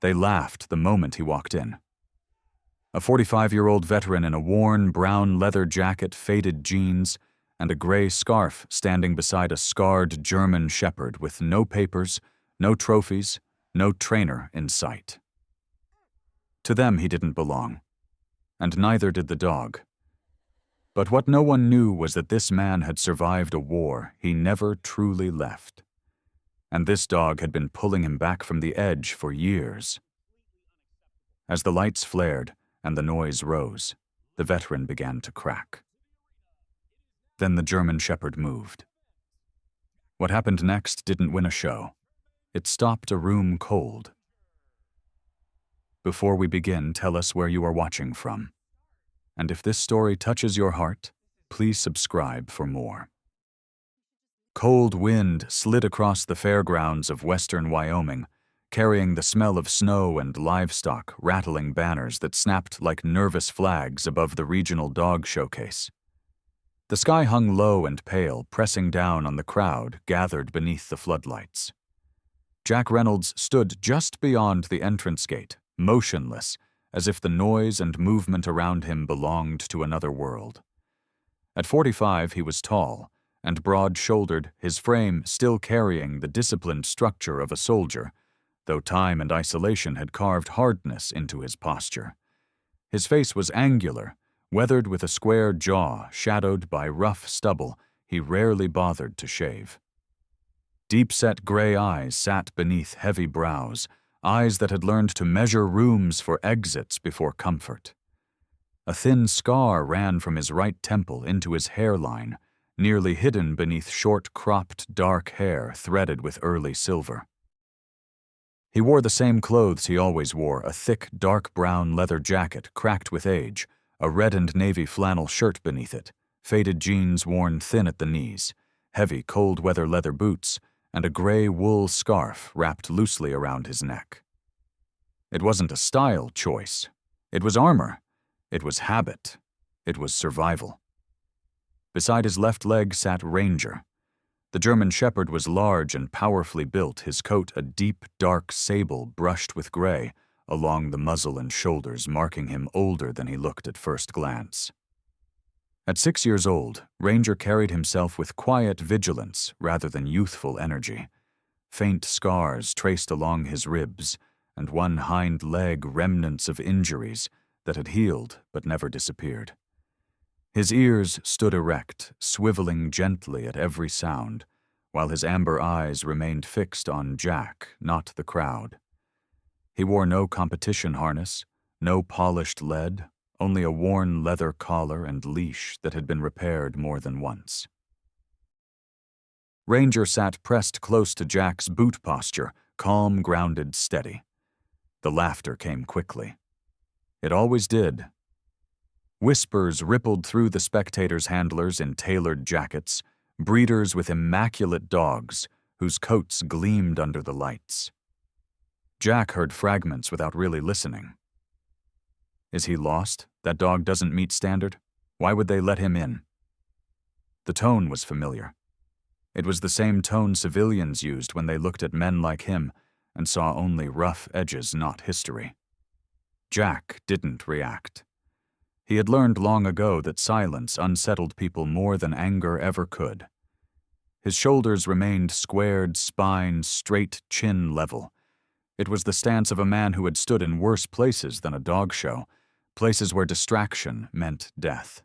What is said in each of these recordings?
They laughed the moment he walked in. A 45-year-old veteran in a worn brown leather jacket, faded jeans, and a gray scarf standing beside a scarred German shepherd with no papers, no trophies, no trainer in sight. To them he didn't belong, and neither did the dog. But what no one knew was that this man had survived a war he never truly left. And this dog had been pulling him back from the edge for years. As the lights flared and the noise rose, the veteran began to crack. Then the German shepherd moved. What happened next didn't win a show. It stopped a room cold. Before we begin, tell us where you are watching from. And if this story touches your heart, please subscribe for more. Cold wind slid across the fairgrounds of western Wyoming, carrying the smell of snow and livestock, rattling banners that snapped like nervous flags above the regional dog showcase. The sky hung low and pale, pressing down on the crowd gathered beneath the floodlights. Jack Reynolds stood just beyond the entrance gate, motionless, as if the noise and movement around him belonged to another world. At 45, he was tall and broad-shouldered, his frame still carrying the disciplined structure of a soldier, though time and isolation had carved hardness into his posture. His face was angular, weathered with a square jaw shadowed by rough stubble he rarely bothered to shave. Deep-set gray eyes sat beneath heavy brows, eyes that had learned to measure rooms for exits before comfort. A thin scar ran from his right temple into his hairline, nearly hidden beneath short-cropped dark hair threaded with early silver. He wore the same clothes he always wore, a thick, dark brown leather jacket cracked with age, a red and navy flannel shirt beneath it, faded jeans worn thin at the knees, heavy cold-weather leather boots, and a gray wool scarf wrapped loosely around his neck. It wasn't a style choice. It was armor. It was habit. It was survival. Beside his left leg sat Ranger. The German shepherd was large and powerfully built, his coat a deep, dark sable brushed with gray along the muzzle and shoulders, marking him older than he looked at first glance. At 6 years old, Ranger carried himself with quiet vigilance rather than youthful energy. Faint scars traced along his ribs, and one hind leg remnants of injuries that had healed but never disappeared. His ears stood erect, swiveling gently at every sound, while his amber eyes remained fixed on Jack, not the crowd. He wore no competition harness, no polished lead, only a worn leather collar and leash that had been repaired more than once. Ranger sat pressed close to Jack's boot posture, calm, grounded, steady. The laughter came quickly. It always did. Whispers rippled through the spectators' handlers in tailored jackets, breeders with immaculate dogs whose coats gleamed under the lights. Jack heard fragments without really listening. Is he lost? That dog doesn't meet standard? Why would they let him in? The tone was familiar. It was the same tone civilians used when they looked at men like him and saw only rough edges, not history. Jack didn't react. He had learned long ago that silence unsettled people more than anger ever could. His shoulders remained squared, spine straight, chin level. It was the stance of a man who had stood in worse places than a dog show, places where distraction meant death.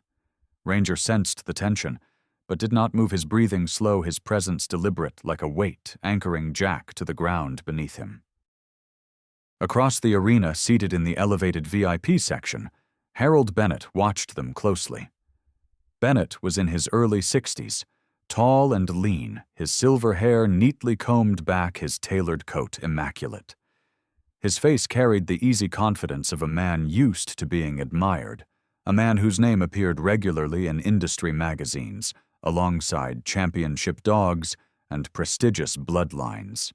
Ranger sensed the tension, but did not move his breathing slow, his presence deliberate, like a weight anchoring Jack to the ground beneath him. Across the arena, seated in the elevated VIP section, Harold Bennett watched them closely. Bennett was in his early 60s, tall and lean, his silver hair neatly combed back, his tailored coat immaculate. His face carried the easy confidence of a man used to being admired, a man whose name appeared regularly in industry magazines, alongside championship dogs and prestigious bloodlines.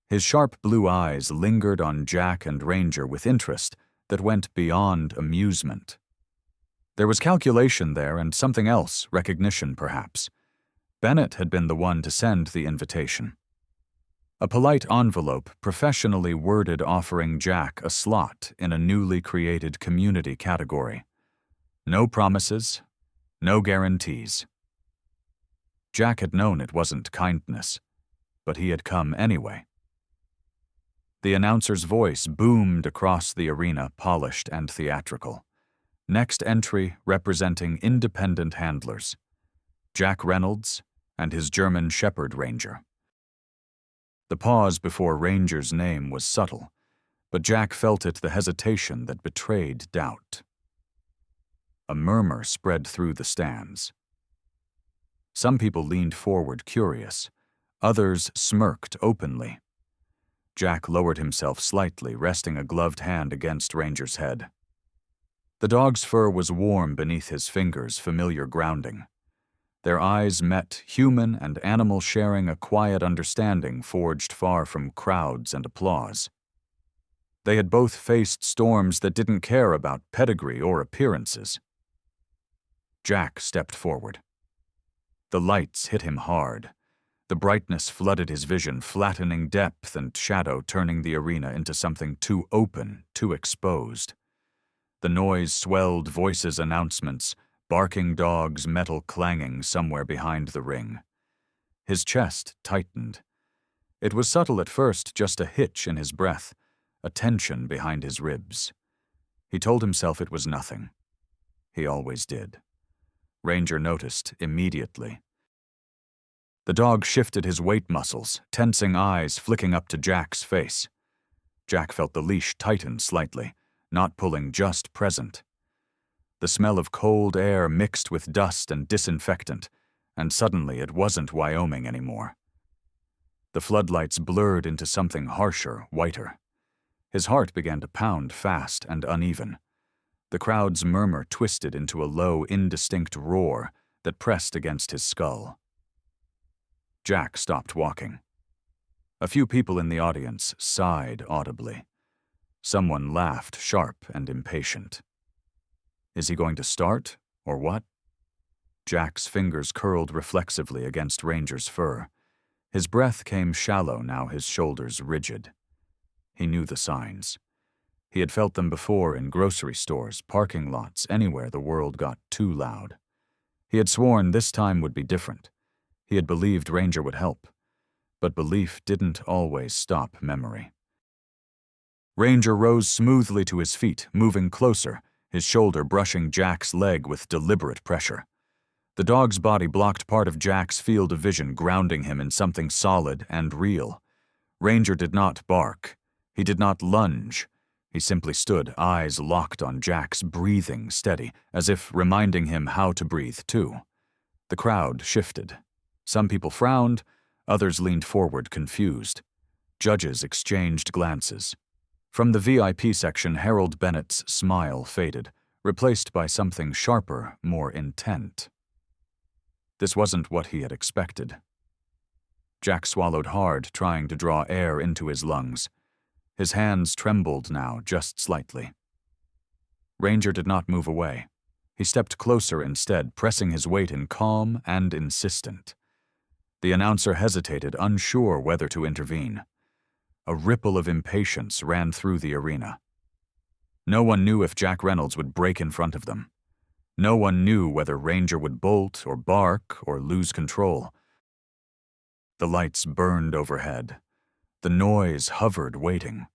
His sharp blue eyes lingered on Jack and Ranger with interest that went beyond amusement. There was calculation there and something else, recognition perhaps. Bennett had been the one to send the invitation. A polite envelope professionally worded offering Jack a slot in a newly created community category. No promises, no guarantees. Jack had known it wasn't kindness, but he had come anyway. The announcer's voice boomed across the arena, polished and theatrical. Next entry representing independent handlers. Jack Reynolds and his German Shepherd Ranger. The pause before Ranger's name was subtle, but Jack felt it the hesitation that betrayed doubt. A murmur spread through the stands. Some people leaned forward curious, others smirked openly. Jack lowered himself slightly, resting a gloved hand against Ranger's head. The dog's fur was warm beneath his fingers, familiar grounding. Their eyes met, human and animal sharing a quiet understanding forged far from crowds and applause. They had both faced storms that didn't care about pedigree or appearances. Jack stepped forward. The lights hit him hard. The brightness flooded his vision, flattening depth and shadow, turning the arena into something too open, too exposed. The noise swelled voices' announcements, barking dogs, metal clanging somewhere behind the ring. His chest tightened. It was subtle at first, just a hitch in his breath, a tension behind his ribs. He told himself it was nothing. He always did. Ranger noticed immediately. The dog shifted his weight muscles, tensing eyes flicking up to Jack's face. Jack felt the leash tighten slightly, not pulling, just present. The smell of cold air mixed with dust and disinfectant, and suddenly it wasn't Wyoming anymore. The floodlights blurred into something harsher, whiter. His heart began to pound fast and uneven. The crowd's murmur twisted into a low, indistinct roar that pressed against his skull. Jack stopped walking. A few people in the audience sighed audibly. Someone laughed, sharp and impatient. Is he going to start, or what? Jack's fingers curled reflexively against Ranger's fur. His breath came shallow now, his shoulders rigid. He knew the signs. He had felt them before in grocery stores, parking lots, anywhere the world got too loud. He had sworn this time would be different. He had believed Ranger would help. But belief didn't always stop memory. Ranger rose smoothly to his feet, moving closer, his shoulder brushing Jack's leg with deliberate pressure. The dog's body blocked part of Jack's field of vision, grounding him in something solid and real. Ranger did not bark. He did not lunge. He simply stood, eyes locked on Jack's, breathing steady, as if reminding him how to breathe too. The crowd shifted. Some people frowned, others leaned forward confused. Judges exchanged glances. From the VIP section, Harold Bennett's smile faded, replaced by something sharper, more intent. This wasn't what he had expected. Jack swallowed hard, trying to draw air into his lungs. His hands trembled now, just slightly. Ranger did not move away. He stepped closer instead, pressing his weight in, calm and insistent. The announcer hesitated, unsure whether to intervene. A ripple of impatience ran through the arena. No one knew if Jack Reynolds would break in front of them. No one knew whether Ranger would bolt or bark or lose control. The lights burned overhead. The noise hovered, waiting.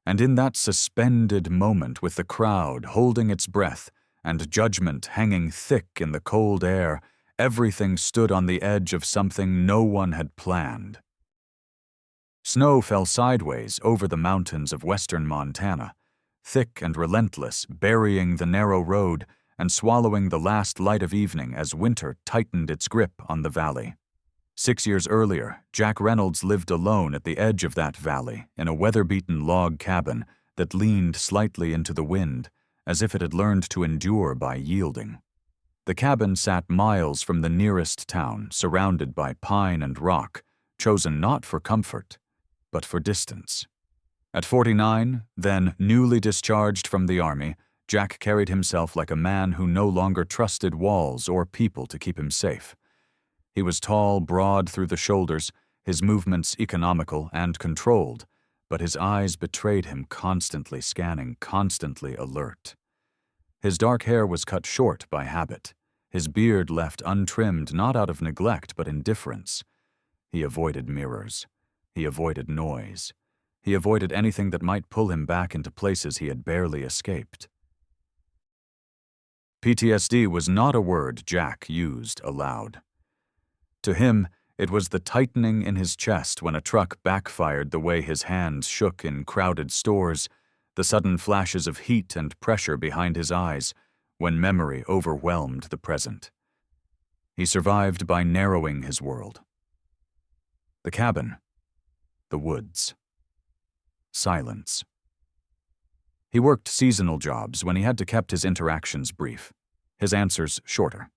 And in that suspended moment, with the crowd holding its breath and judgment hanging thick in the cold air, everything stood on the edge of something no one had planned. Snow fell sideways over the mountains of western Montana, thick and relentless, burying the narrow road and swallowing the last light of evening as winter tightened its grip on the valley. 6 years earlier, Jack Reynolds lived alone at the edge of that valley in a weather-beaten log cabin that leaned slightly into the wind, as if it had learned to endure by yielding. The cabin sat miles from the nearest town, surrounded by pine and rock, chosen not for comfort, but for distance. At 49, then newly discharged from the army, Jack carried himself like a man who no longer trusted walls or people to keep him safe. He was tall, broad through the shoulders, his movements economical and controlled, but his eyes betrayed him, constantly scanning, constantly alert. His dark hair was cut short by habit, his beard left untrimmed not out of neglect but indifference. He avoided mirrors. He avoided noise. He avoided anything that might pull him back into places he had barely escaped. PTSD was not a word Jack used aloud. To him, it was the tightening in his chest when a truck backfired the way his hands shook in crowded stores, the sudden flashes of heat and pressure behind his eyes when memory overwhelmed the present. He survived by narrowing his world. The cabin, the woods, silence. He worked seasonal jobs when he had to keep his interactions brief, his answers shorter.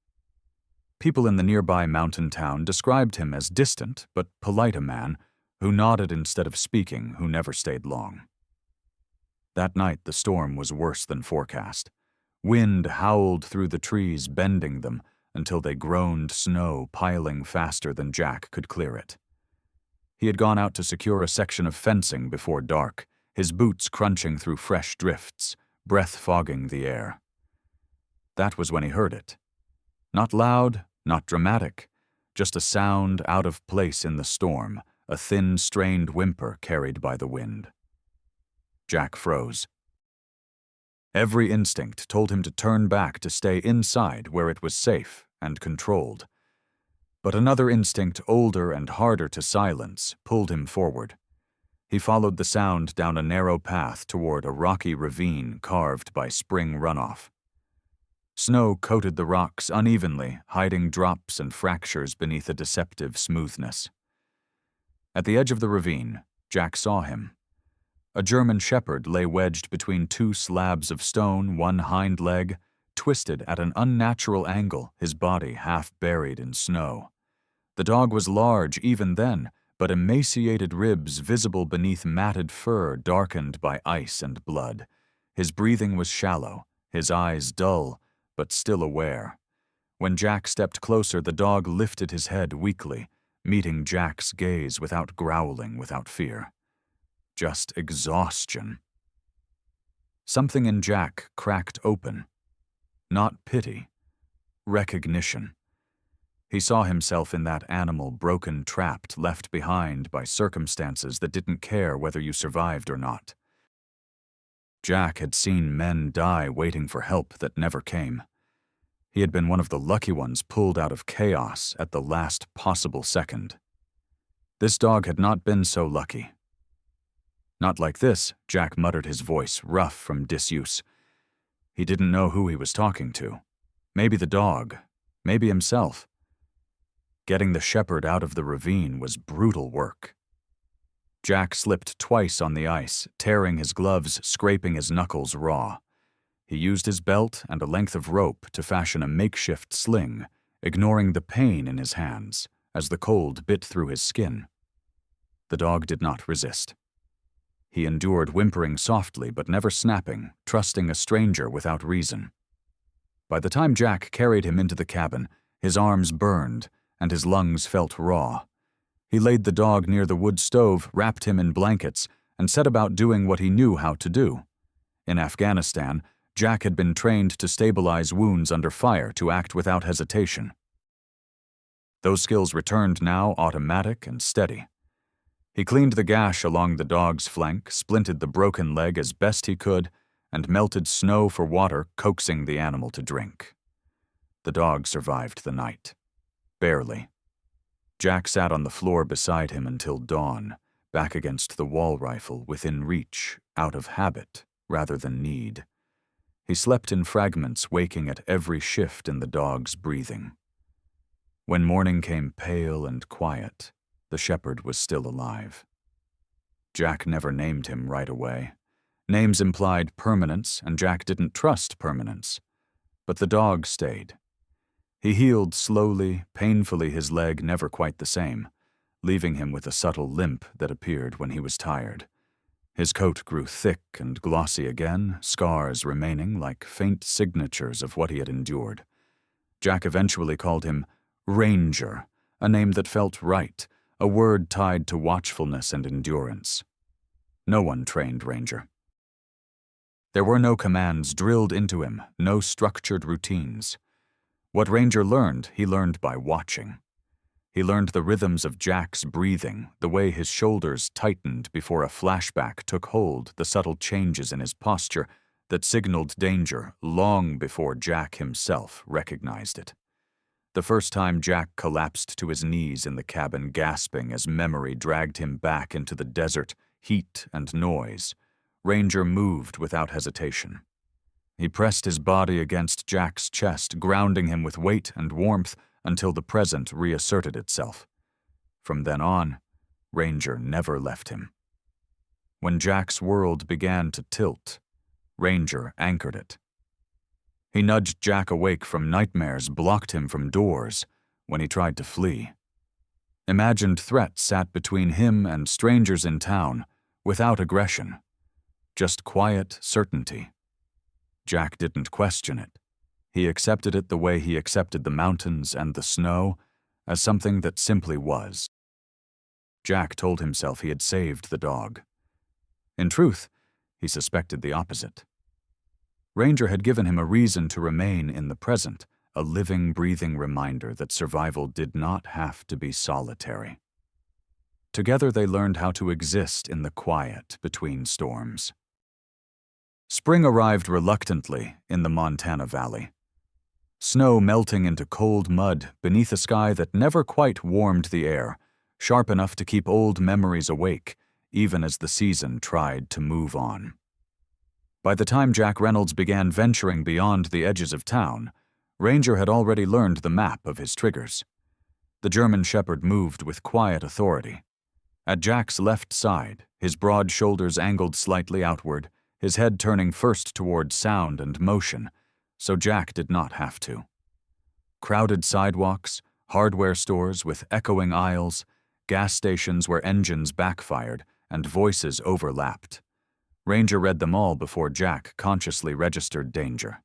People in the nearby mountain town described him as distant but polite a man who nodded instead of speaking, who never stayed long. That night the storm was worse than forecast. Wind howled through the trees, bending them until they groaned, snow piling faster than Jack could clear it. He had gone out to secure a section of fencing before dark, his boots crunching through fresh drifts, breath fogging the air. That was when he heard it. Not loud, not dramatic, just a sound out of place in the storm, a thin, strained whimper carried by the wind. Jack froze. Every instinct told him to turn back, to stay inside where it was safe and controlled. But another instinct, older and harder to silence, pulled him forward. He followed the sound down a narrow path toward a rocky ravine carved by spring runoff. Snow coated the rocks unevenly, hiding drops and fractures beneath a deceptive smoothness. At the edge of the ravine, Jack saw him. A German shepherd lay wedged between two slabs of stone, one hind leg, twisted at an unnatural angle, his body half buried in snow. The dog was large even then, but emaciated ribs visible beneath matted fur darkened by ice and blood. His breathing was shallow, his eyes dull, but still aware. When Jack stepped closer, the dog lifted his head weakly, meeting Jack's gaze without growling, without fear. Just exhaustion. Something in Jack cracked open. Not pity. Recognition. He saw himself in that animal, broken, trapped, left behind by circumstances that didn't care whether you survived or not. Jack had seen men die waiting for help that never came. He had been one of the lucky ones pulled out of chaos at the last possible second. This dog had not been so lucky. Not like this, Jack muttered, his voice rough from disuse. He didn't know who he was talking to. Maybe the dog, maybe himself. Getting the shepherd out of the ravine was brutal work. Jack slipped twice on the ice, tearing his gloves, scraping his knuckles raw. He used his belt and a length of rope to fashion a makeshift sling, ignoring the pain in his hands as the cold bit through his skin. The dog did not resist. He endured, whimpering softly but never snapping, trusting a stranger without reason. By the time Jack carried him into the cabin, his arms burned and his lungs felt raw. He laid the dog near the wood stove, wrapped him in blankets, and set about doing what he knew how to do. In Afghanistan, Jack had been trained to stabilize wounds under fire, to act without hesitation. Those skills returned now, automatic and steady. He cleaned the gash along the dog's flank, splinted the broken leg as best he could, and melted snow for water, coaxing the animal to drink. The dog survived the night. Barely. Jack sat on the floor beside him until dawn, back against the wall rifle, within reach, out of habit rather than need. He slept in fragments, waking at every shift in the dog's breathing. When morning came pale and quiet, the shepherd was still alive. Jack never named him right away. Names implied permanence, and Jack didn't trust permanence. But the dog stayed. He healed slowly, painfully, his leg never quite the same, leaving him with a subtle limp that appeared when he was tired. His coat grew thick and glossy again, scars remaining like faint signatures of what he had endured. Jack eventually called him Ranger, a name that felt right, a word tied to watchfulness and endurance. No one trained Ranger. There were no commands drilled into him, no structured routines. What Ranger learned, he learned by watching. He learned the rhythms of Jack's breathing, the way his shoulders tightened before a flashback took hold, the subtle changes in his posture that signaled danger long before Jack himself recognized it. The first time Jack collapsed to his knees in the cabin, gasping as memory dragged him back into the desert, heat and noise, Ranger moved without hesitation. He pressed his body against Jack's chest, grounding him with weight and warmth until the present reasserted itself. From then on, Ranger never left him. When Jack's world began to tilt, Ranger anchored it. He nudged Jack awake from nightmares, blocked him from doors when he tried to flee. Imagined threats sat between him and strangers in town, without aggression, just quiet certainty. Jack didn't question it. He accepted it the way he accepted the mountains and the snow, as something that simply was. Jack told himself he had saved the dog. In truth, he suspected the opposite. Ranger had given him a reason to remain in the present, a living, breathing reminder that survival did not have to be solitary. Together they learned how to exist in the quiet between storms. Spring arrived reluctantly in the Montana Valley. Snow melting into cold mud beneath a sky that never quite warmed the air, sharp enough to keep old memories awake, even as the season tried to move on. By the time Jack Reynolds began venturing beyond the edges of town, Ranger had already learned the map of his triggers. The German Shepherd moved with quiet authority. At Jack's left side, his broad shoulders angled slightly outward, his head turning first toward sound and motion, so Jack did not have to. Crowded sidewalks, hardware stores with echoing aisles, gas stations where engines backfired and voices overlapped. Ranger read them all before Jack consciously registered danger.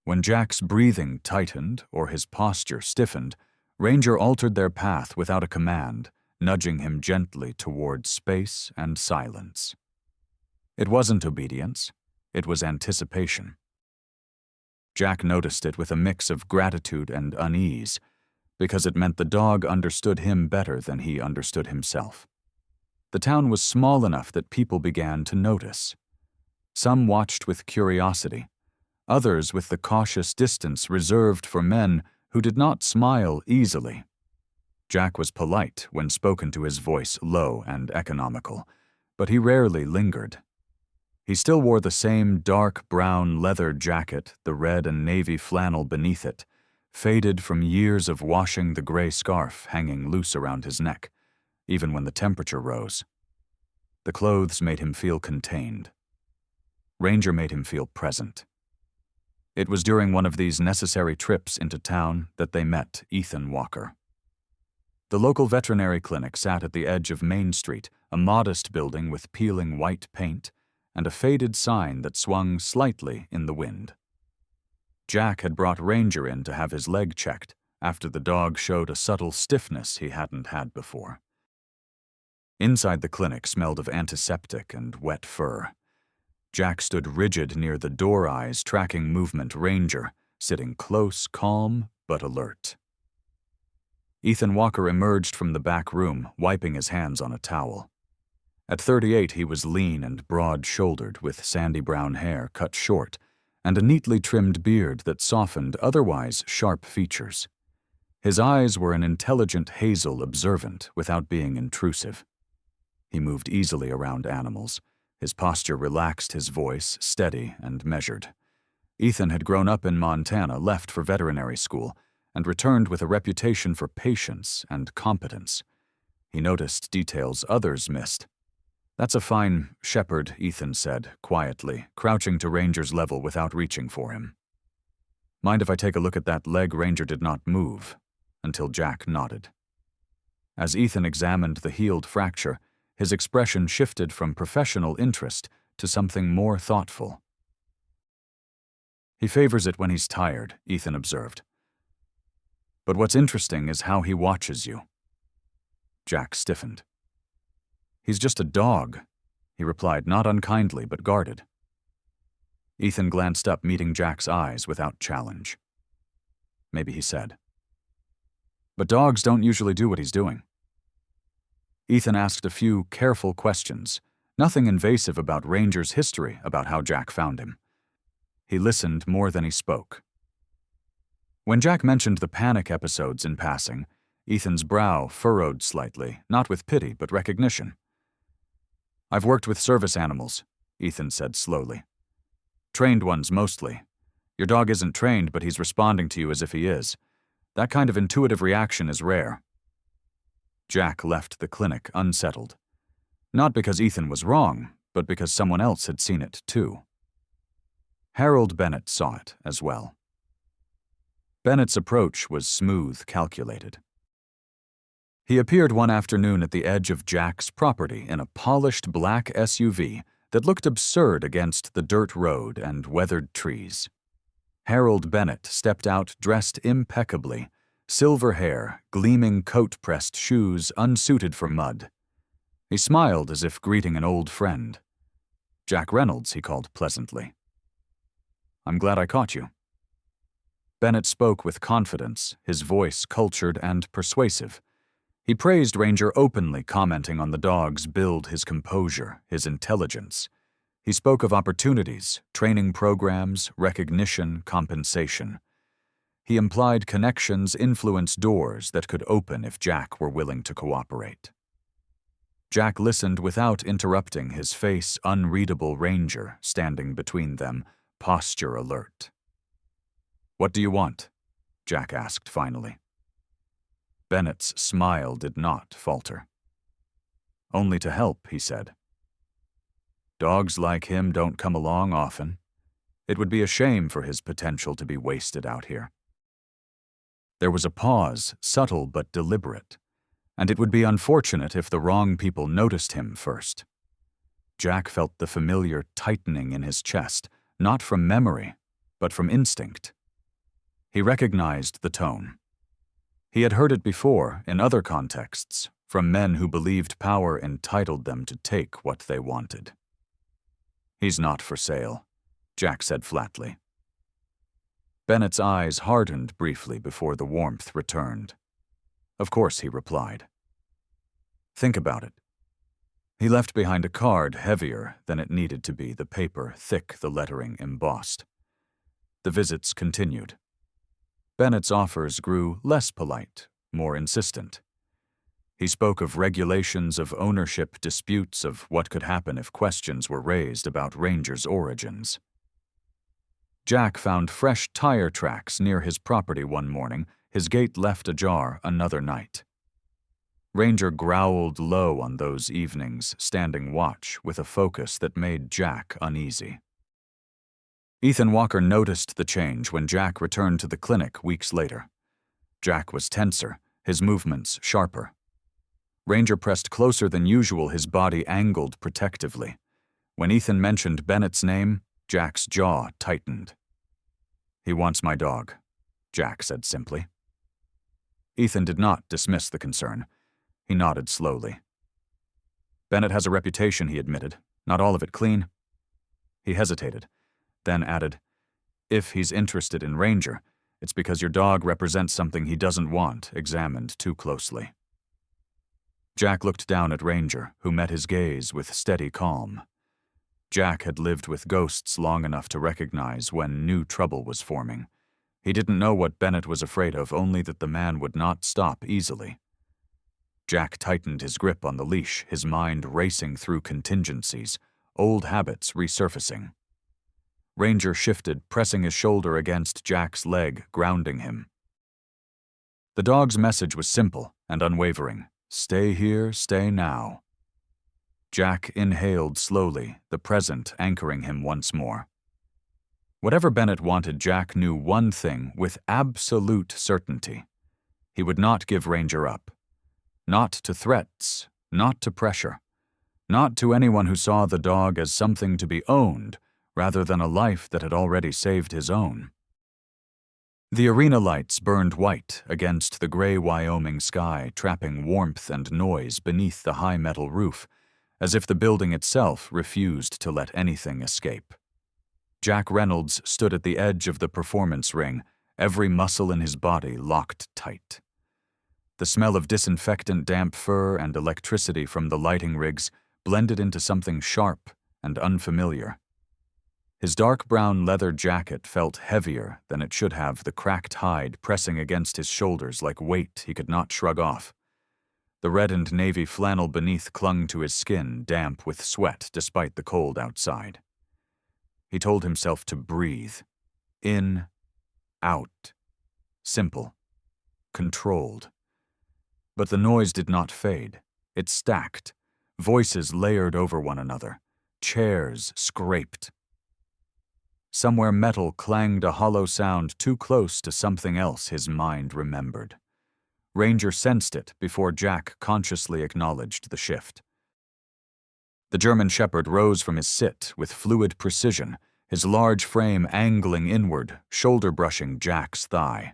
When Jack's breathing tightened or his posture stiffened, Ranger altered their path without a command, nudging him gently toward space and silence. It wasn't obedience, it was anticipation. Jack noticed it with a mix of gratitude and unease, because it meant the dog understood him better than he understood himself. The town was small enough that people began to notice. Some watched with curiosity, others with the cautious distance reserved for men who did not smile easily. Jack was polite when spoken to, his voice low and economical, but he rarely lingered. He still wore the same dark brown leather jacket, the red and navy flannel beneath it, faded from years of washing, the gray scarf hanging loose around his neck, even when the temperature rose. The clothes made him feel contained. Ranger made him feel present. It was during one of these necessary trips into town that they met Ethan Walker. The local veterinary clinic sat at the edge of Main Street, a modest building with peeling white paint and a faded sign that swung slightly in the wind. Jack had brought Ranger in to have his leg checked after the dog showed a subtle stiffness he hadn't had before. Inside the clinic smelled of antiseptic and wet fur. Jack stood rigid near the door eyes, tracking movement. Ranger, sitting close, calm, but alert. Ethan Walker emerged from the back room, wiping his hands on a towel. At 38, he was lean and broad-shouldered, with sandy brown hair cut short, and a neatly trimmed beard that softened otherwise sharp features. His eyes were an intelligent hazel, observant without being intrusive. He moved easily around animals, his posture relaxed, his voice steady and measured. Ethan had grown up in Montana, left for veterinary school, and returned with a reputation for patience and competence. He noticed details others missed. "That's a fine shepherd," Ethan said, quietly, crouching to Ranger's level without reaching for him. "Mind if I take a look at that leg?" Ranger did not move, until Jack nodded. As Ethan examined the healed fracture, his expression shifted from professional interest to something more thoughtful. "He favors it when he's tired," Ethan observed. "But what's interesting is how he watches you." Jack stiffened. "He's just a dog," he replied, not unkindly but guarded. Ethan glanced up, meeting Jack's eyes without challenge. Maybe he said, "But dogs don't usually do what he's doing." Ethan asked a few careful questions, nothing invasive about Ranger's history about how Jack found him. He listened more than he spoke. When Jack mentioned the panic episodes in passing, Ethan's brow furrowed slightly, not with pity but recognition. "I've worked with service animals," Ethan said slowly. "Trained ones mostly. Your dog isn't trained, but he's responding to you as if he is. That kind of intuitive reaction is rare." Jack left the clinic unsettled. Not because Ethan was wrong, but because someone else had seen it too. Harold Bennett saw it as well. Bennett's approach was smooth, calculated. He appeared one afternoon at the edge of Jack's property in a polished black SUV that looked absurd against the dirt road and weathered trees. Harold Bennett stepped out dressed impeccably, silver hair, gleaming coat-pressed shoes unsuited for mud. He smiled as if greeting an old friend. "Jack Reynolds," he called pleasantly. "I'm glad I caught you." Bennett spoke with confidence, his voice cultured and persuasive. He praised Ranger openly, commenting on the dog's build, his composure, his intelligence. He spoke of opportunities, training programs, recognition, compensation. He implied connections influence doors that could open if Jack were willing to cooperate. Jack listened without interrupting, his face unreadable, Ranger standing between them, posture alert. "What do you want?" Jack asked finally. Bennett's smile did not falter. "Only to help," he said. "Dogs like him don't come along often. It would be a shame for his potential to be wasted out here." There was a pause, subtle but deliberate, and it would be unfortunate if the wrong people noticed him first. Jack felt the familiar tightening in his chest, not from memory, but from instinct. He recognized the tone. He had heard it before, in other contexts, from men who believed power entitled them to take what they wanted. "He's not for sale," Jack said flatly. Bennett's eyes hardened briefly before the warmth returned. "Of course," he replied. "Think about it." He left behind a card heavier than it needed to be, the paper thick, the lettering embossed. The visits continued. Bennett's offers grew less polite, more insistent. He spoke of regulations, of ownership disputes, of what could happen if questions were raised about Ranger's origins. Jack found fresh tire tracks near his property one morning, his gate left ajar another night. Ranger growled low on those evenings, standing watch with a focus that made Jack uneasy. Ethan Walker noticed the change when Jack returned to the clinic weeks later. Jack was tenser, his movements sharper. Ranger pressed closer than usual, his body angled protectively. When Ethan mentioned Bennett's name, Jack's jaw tightened. "He wants my dog," Jack said simply. Ethan did not dismiss the concern. He nodded slowly. "Bennett has a reputation," he admitted. "Not all of it clean." He hesitated, then added, "If he's interested in Ranger, it's because your dog represents something he doesn't want examined too closely." Jack looked down at Ranger, who met his gaze with steady calm. Jack had lived with ghosts long enough to recognize when new trouble was forming. He didn't know what Bennett was afraid of, only that the man would not stop easily. Jack tightened his grip on the leash, his mind racing through contingencies, old habits resurfacing. Ranger shifted, pressing his shoulder against Jack's leg, grounding him. The dog's message was simple and unwavering. Stay here, stay now. Jack inhaled slowly, the present anchoring him once more. Whatever Bennett wanted, Jack knew one thing with absolute certainty. He would not give Ranger up. Not to threats, not to pressure, not to anyone who saw the dog as something to be owned rather than a life that had already saved his own. The arena lights burned white against the gray Wyoming sky, trapping warmth and noise beneath the high metal roof, as if the building itself refused to let anything escape. Jack Reynolds stood at the edge of the performance ring, every muscle in his body locked tight. The smell of disinfectant, damp fur, and electricity from the lighting rigs blended into something sharp and unfamiliar. His dark brown leather jacket felt heavier than it should have, the cracked hide pressing against his shoulders like weight he could not shrug off. The red and navy flannel beneath clung to his skin, damp with sweat despite the cold outside. He told himself to breathe. In, out. Simple. Controlled. But the noise did not fade. It stacked. Voices layered over one another. Chairs scraped. Somewhere metal clanged a hollow sound too close to something else his mind remembered. Ranger sensed it before Jack consciously acknowledged the shift. The German Shepherd rose from his sit with fluid precision, his large frame angling inward, shoulder-brushing Jack's thigh.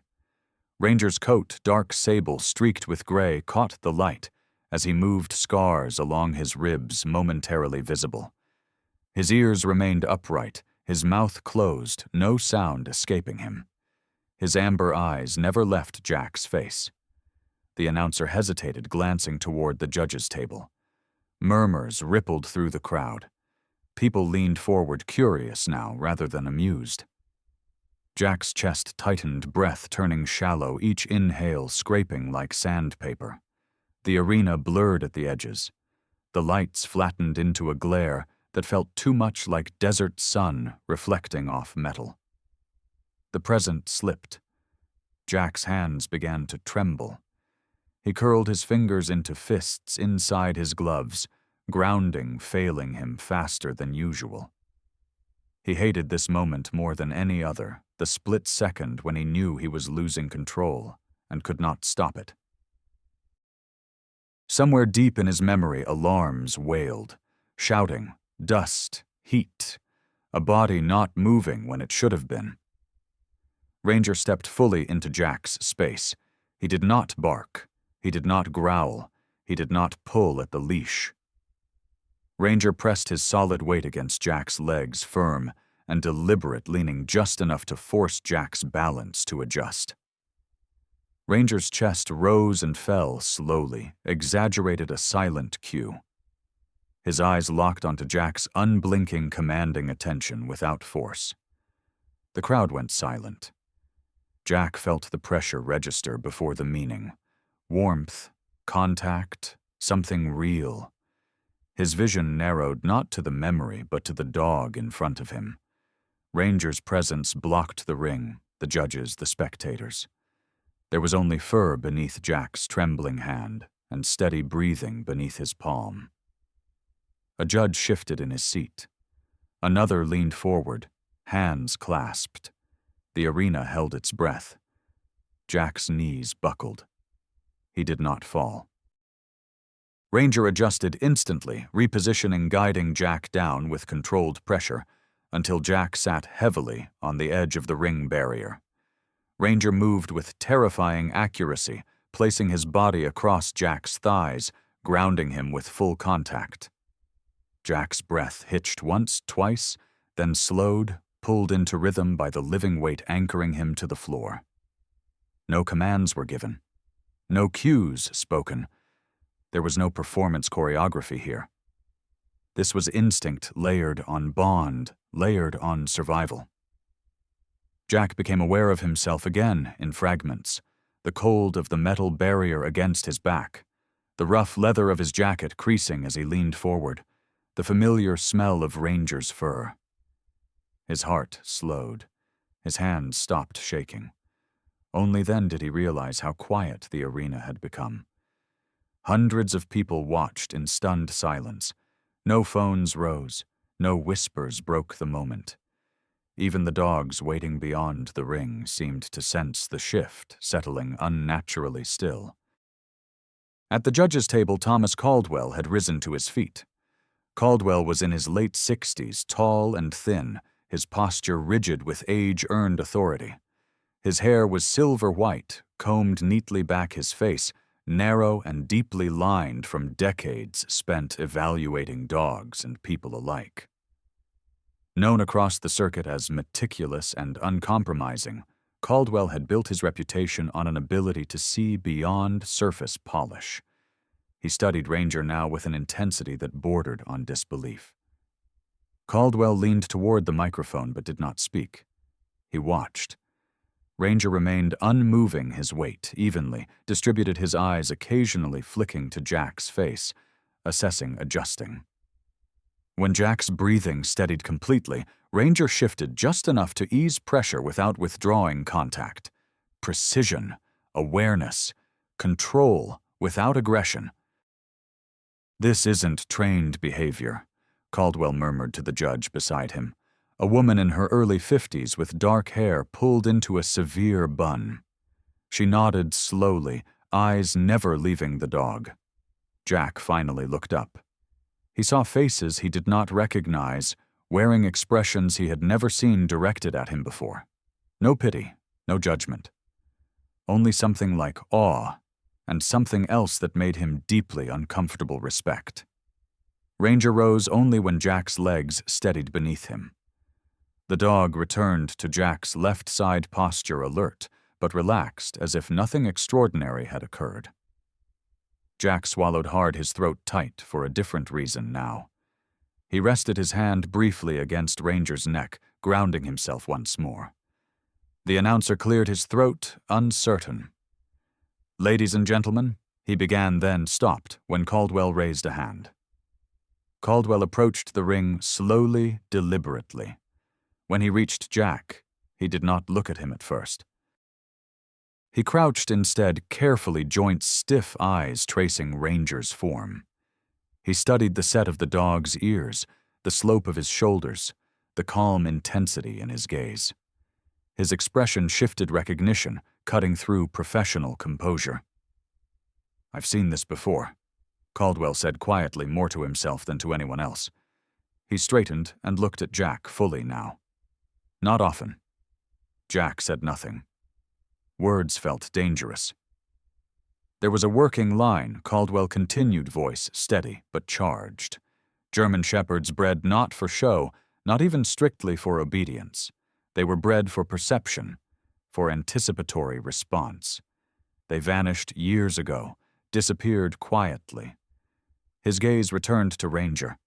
Ranger's coat, dark sable streaked with gray, caught the light as he moved, scars along his ribs momentarily visible. His ears remained upright, his mouth closed, no sound escaping him. His amber eyes never left Jack's face. The announcer hesitated, glancing toward the judges' table. Murmurs rippled through the crowd. People leaned forward, curious now rather than amused. Jack's chest tightened, breath turning shallow, each inhale scraping like sandpaper. The arena blurred at the edges. The lights flattened into a glare that felt too much like desert sun reflecting off metal. The present slipped. Jack's hands began to tremble. He curled his fingers into fists inside his gloves, grounding failing him faster than usual. He hated this moment more than any other, the split second when he knew he was losing control and could not stop it. Somewhere deep in his memory, alarms wailed, shouting, dust, heat, a body not moving when it should have been. Ranger stepped fully into Jack's space. He did not bark. He did not growl. He did not pull at the leash. Ranger pressed his solid weight against Jack's legs, firm and deliberate, leaning just enough to force Jack's balance to adjust. Ranger's chest rose and fell slowly, exaggerated a silent cue. His eyes locked onto Jack's unblinking, commanding attention without force. The crowd went silent. Jack felt the pressure register before the meaning. Warmth, contact, something real. His vision narrowed not to the memory, but to the dog in front of him. Ranger's presence blocked the ring, the judges, the spectators. There was only fur beneath Jack's trembling hand and steady breathing beneath his palm. A judge shifted in his seat. Another leaned forward, hands clasped. The arena held its breath. Jack's knees buckled. He did not fall. Ranger adjusted instantly, repositioning, guiding Jack down with controlled pressure, until Jack sat heavily on the edge of the ring barrier. Ranger moved with terrifying accuracy, placing his body across Jack's thighs, grounding him with full contact. Jack's breath hitched once, twice, then slowed, pulled into rhythm by the living weight anchoring him to the floor. No commands were given. No cues spoken. There was no performance choreography here. This was instinct layered on bond, layered on survival. Jack became aware of himself again in fragments, the cold of the metal barrier against his back, the rough leather of his jacket creasing as he leaned forward, the familiar smell of Ranger's fur. His heart slowed. His hands stopped shaking. Only then did he realize how quiet the arena had become. Hundreds of people watched in stunned silence. No phones rose. No whispers broke the moment. Even the dogs waiting beyond the ring seemed to sense the shift, settling unnaturally still. At the judges' table, Thomas Caldwell had risen to his feet. Caldwell was in his late 60s, tall and thin, his posture rigid with age-earned authority. His hair was silver white, combed neatly back his face, narrow and deeply lined from decades spent evaluating dogs and people alike. Known across the circuit as meticulous and uncompromising, Caldwell had built his reputation on an ability to see beyond surface polish. He studied Ranger now with an intensity that bordered on disbelief. Caldwell leaned toward the microphone but did not speak. He watched. Ranger remained unmoving, his weight evenly, distributed, his eyes occasionally flicking to Jack's face, assessing, adjusting. When Jack's breathing steadied completely, Ranger shifted just enough to ease pressure without withdrawing contact. Precision, awareness, control without aggression. "This isn't trained behavior," Caldwell murmured to the judge beside him, a woman in her early 50s with dark hair pulled into a severe bun. She nodded slowly, eyes never leaving the dog. Jack finally looked up. He saw faces he did not recognize, wearing expressions he had never seen directed at him before. No pity, no judgment. Only something like awe, and something else that made him deeply uncomfortable respect. Ranger rose only when Jack's legs steadied beneath him. The dog returned to Jack's left side posture, alert, but relaxed as if nothing extraordinary had occurred. Jack swallowed hard, his throat tight for a different reason now. He rested his hand briefly against Ranger's neck, grounding himself once more. The announcer cleared his throat, uncertain. "Ladies and gentlemen," he began, then stopped when Caldwell raised a hand. Caldwell approached the ring slowly, deliberately. When he reached Jack, he did not look at him at first. He crouched instead, carefully, joints stiff, eyes tracing Ranger's form. He studied the set of the dog's ears, the slope of his shoulders, the calm intensity in his gaze. His expression shifted recognition, cutting through professional composure. "I've seen this before," Caldwell said quietly, more to himself than to anyone else. He straightened and looked at Jack fully now. "Not often." Jack said nothing. Words felt dangerous. There was a working line, Caldwell continued, voice steady but charged. German shepherds bred not for show, not even strictly for obedience. They were bred for perception, for anticipatory response. They vanished years ago, disappeared quietly. His gaze returned to Ranger.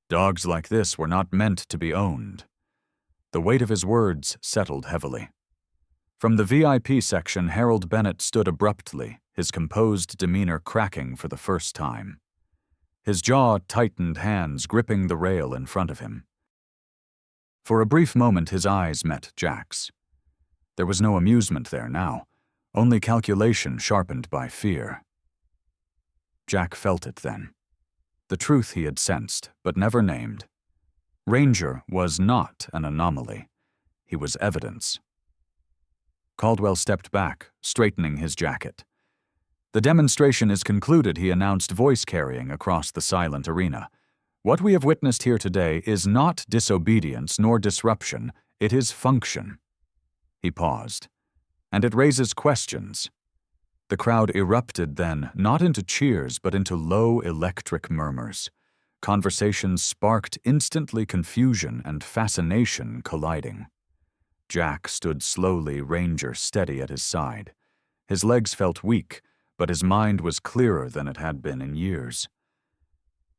Dogs like this were not meant to be owned. The weight of his words settled heavily. From the VIP section, Harold Bennett stood abruptly, his composed demeanor cracking for the first time. His jaw tightened, hands gripping the rail in front of him. For a brief moment, his eyes met Jack's. There was no amusement there now, only calculation sharpened by fear. Jack felt it then. The truth he had sensed, but never named. Ranger was not an anomaly. He was evidence. Caldwell stepped back, straightening his jacket. "The demonstration is concluded," he announced, voice carrying across the silent arena. "What we have witnessed here today is not disobedience nor disruption, it is function." He paused. "And it raises questions." The crowd erupted then, not into cheers, but into low electric murmurs. Conversations sparked instantly, confusion and fascination colliding. Jack stood slowly, Ranger steady at his side. His legs felt weak, but his mind was clearer than it had been in years.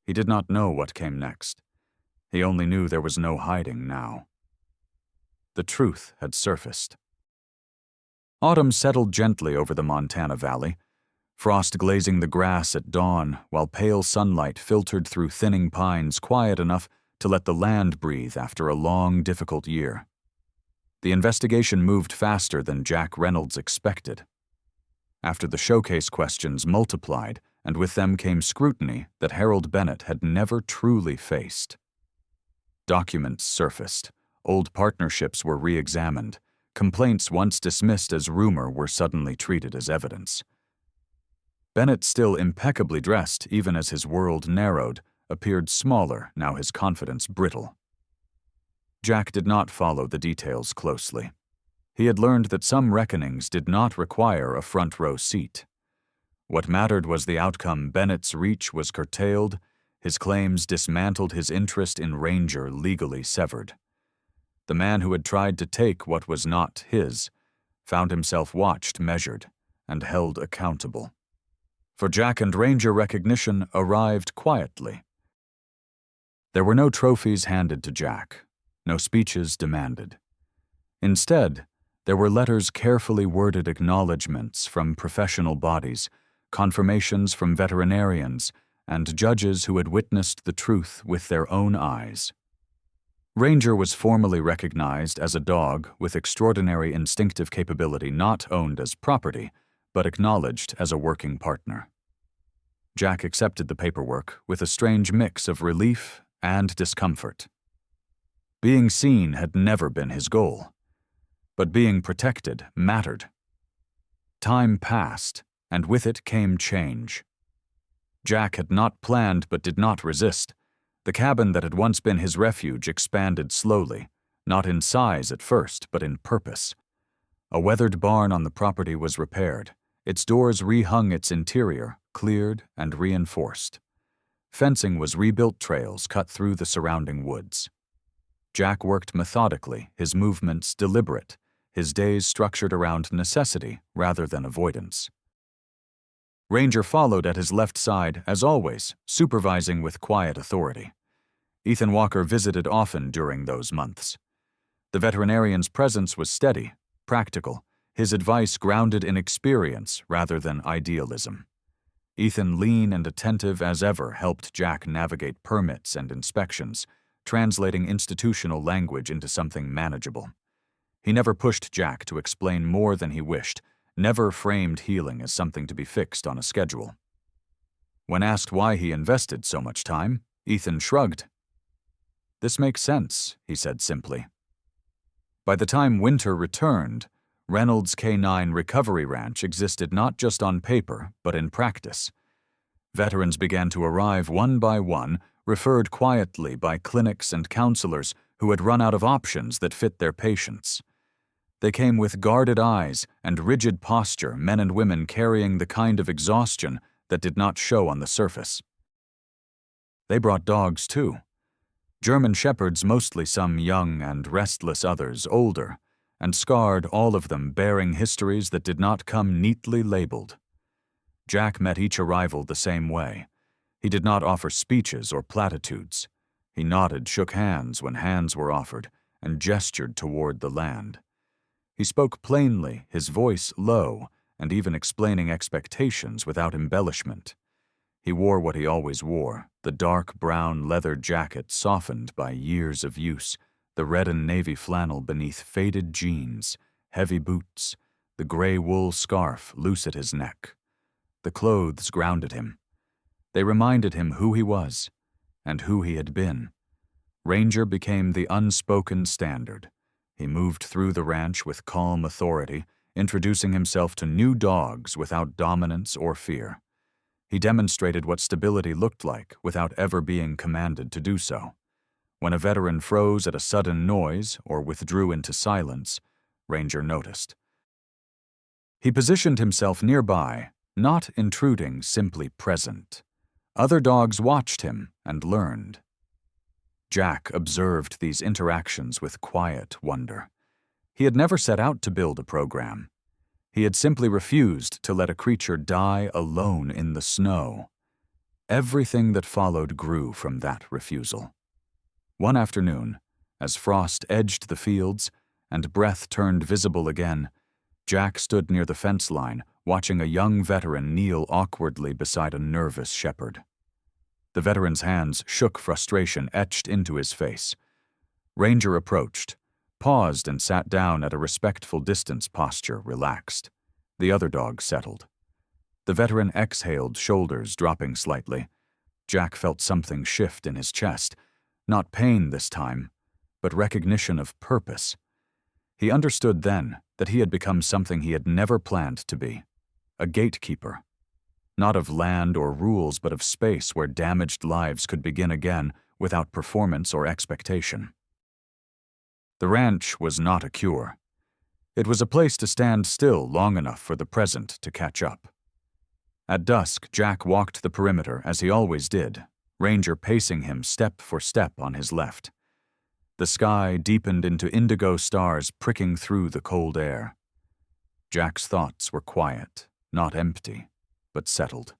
He did not know what came next. He only knew there was no hiding now. The truth had surfaced. Autumn settled gently over the Montana Valley, frost glazing the grass at dawn, while pale sunlight filtered through thinning pines quiet enough to let the land breathe after a long, difficult year. The investigation moved faster than Jack Reynolds expected. After the showcase questions multiplied, and with them came scrutiny that Harold Bennett had never truly faced. Documents surfaced, old partnerships were re-examined, complaints once dismissed as rumor were suddenly treated as evidence. Bennett, still impeccably dressed even as his world narrowed, appeared smaller, now his confidence brittle. Jack did not follow the details closely. He had learned that some reckonings did not require a front-row seat. What mattered was the outcome. Bennett's reach was curtailed, his claims dismantled, his interest in Ranger legally severed. The man who had tried to take what was not his found himself watched, measured, and held accountable. For Jack and Ranger, recognition arrived quietly. There were no trophies handed to Jack, no speeches demanded. Instead, there were letters, carefully worded acknowledgments from professional bodies, confirmations from veterinarians, and judges who had witnessed the truth with their own eyes. Ranger was formally recognized as a dog with extraordinary instinctive capability, not owned as property, but acknowledged as a working partner. Jack accepted the paperwork with a strange mix of relief and discomfort. Being seen had never been his goal, but being protected mattered. Time passed, and with it came change. Jack had not planned but did not resist. The cabin that had once been his refuge expanded slowly, not in size at first, but in purpose. A weathered barn on the property was repaired, its doors rehung, its interior cleared and reinforced. Fencing was rebuilt, trails cut through the surrounding woods. Jack worked methodically, his movements deliberate, his days structured around necessity rather than avoidance. Ranger followed at his left side, as always, supervising with quiet authority. Ethan Walker visited often during those months. The veterinarian's presence was steady, practical, his advice grounded in experience rather than idealism. Ethan, lean and attentive as ever, helped Jack navigate permits and inspections, translating institutional language into something manageable. He never pushed Jack to explain more than he wished, never framed healing as something to be fixed on a schedule. When asked why he invested so much time, Ethan shrugged. "This makes sense," he said simply. By the time winter returned, Reynolds K9 Recovery Ranch existed not just on paper, but in practice. Veterans began to arrive one by one, referred quietly by clinics and counselors who had run out of options that fit their patients. They came with guarded eyes and rigid posture, men and women carrying the kind of exhaustion that did not show on the surface. They brought dogs, too. German shepherds, mostly, some young and restless, others older, and scarred, all of them bearing histories that did not come neatly labeled. Jack met each arrival the same way. He did not offer speeches or platitudes. He nodded, shook hands when hands were offered, and gestured toward the land. He spoke plainly, his voice low, and even explaining expectations without embellishment. He wore what he always wore, the dark brown leather jacket softened by years of use, the red and navy flannel beneath faded jeans, heavy boots, the gray wool scarf loose at his neck. The clothes grounded him. They reminded him who he was and who he had been. Ranger became the unspoken standard. He moved through the ranch with calm authority, introducing himself to new dogs without dominance or fear. He demonstrated what stability looked like without ever being commanded to do so. When a veteran froze at a sudden noise or withdrew into silence, Ranger noticed. He positioned himself nearby, not intruding, simply present. Other dogs watched him and learned. Jack observed these interactions with quiet wonder. He had never set out to build a program. He had simply refused to let a creature die alone in the snow. Everything that followed grew from that refusal. One afternoon, as frost edged the fields and breath turned visible again, Jack stood near the fence line, watching a young veteran kneel awkwardly beside a nervous shepherd. The veteran's hands shook, frustration etched into his face. Ranger approached, paused and sat down at a respectful distance, posture relaxed. The other dog settled. The veteran exhaled, shoulders dropping slightly. Jack felt something shift in his chest, not pain this time, but recognition of purpose. He understood then that he had become something he had never planned to be, a gatekeeper. Not of land or rules, but of space where damaged lives could begin again without performance or expectation. The ranch was not a cure. It was a place to stand still long enough for the present to catch up. At dusk, Jack walked the perimeter as he always did, Ranger pacing him step for step on his left. The sky deepened into indigo stars pricking through the cold air. Jack's thoughts were quiet, not empty, but settled.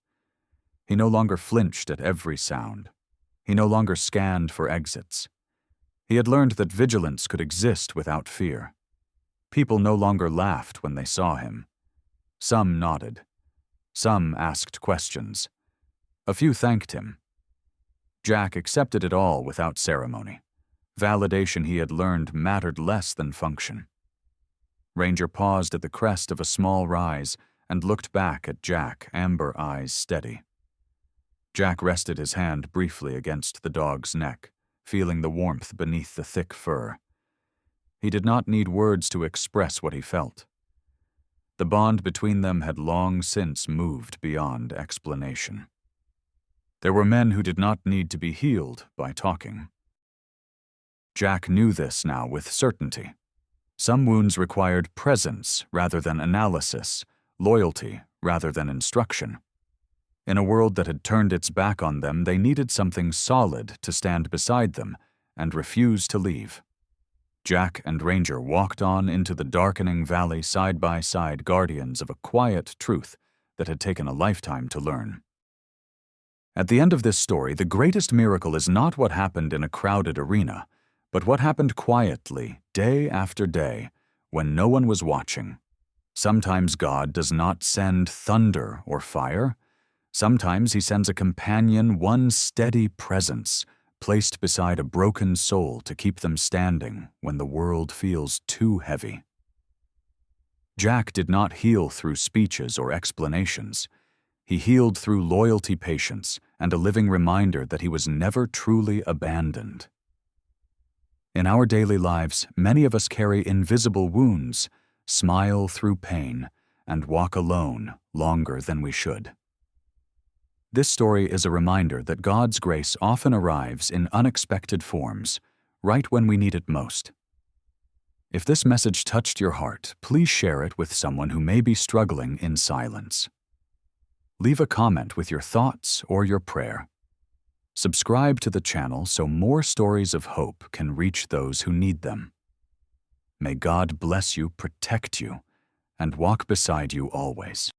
He no longer flinched at every sound. He no longer scanned for exits. He had learned that vigilance could exist without fear. People no longer laughed when they saw him. Some nodded. Some asked questions. A few thanked him. Jack accepted it all without ceremony. Validation he had learned mattered less than function. Ranger paused at the crest of a small rise and looked back at Jack, amber eyes steady. Jack rested his hand briefly against the dog's neck, feeling the warmth beneath the thick fur. He did not need words to express what he felt. The bond between them had long since moved beyond explanation. There were men who did not need to be healed by talking. Jack knew this now with certainty. Some wounds required presence rather than analysis, loyalty rather than instruction. In a world that had turned its back on them, they needed something solid to stand beside them and refuse to leave. Jack and Ranger walked on into the darkening valley side by side, guardians of a quiet truth that had taken a lifetime to learn. At the end of this story, the greatest miracle is not what happened in a crowded arena, but what happened quietly, day after day, when no one was watching. Sometimes God does not send thunder or fire. Sometimes he sends a companion, one steady presence, placed beside a broken soul to keep them standing when the world feels too heavy. Jack did not heal through speeches or explanations. He healed through loyalty, patience, and a living reminder that he was never truly abandoned. In our daily lives, many of us carry invisible wounds, smile through pain, and walk alone longer than we should. This story is a reminder that God's grace often arrives in unexpected forms, right when we need it most. If this message touched your heart, please share it with someone who may be struggling in silence. Leave a comment with your thoughts or your prayer. Subscribe to the channel so more stories of hope can reach those who need them. May God bless you, protect you, and walk beside you always.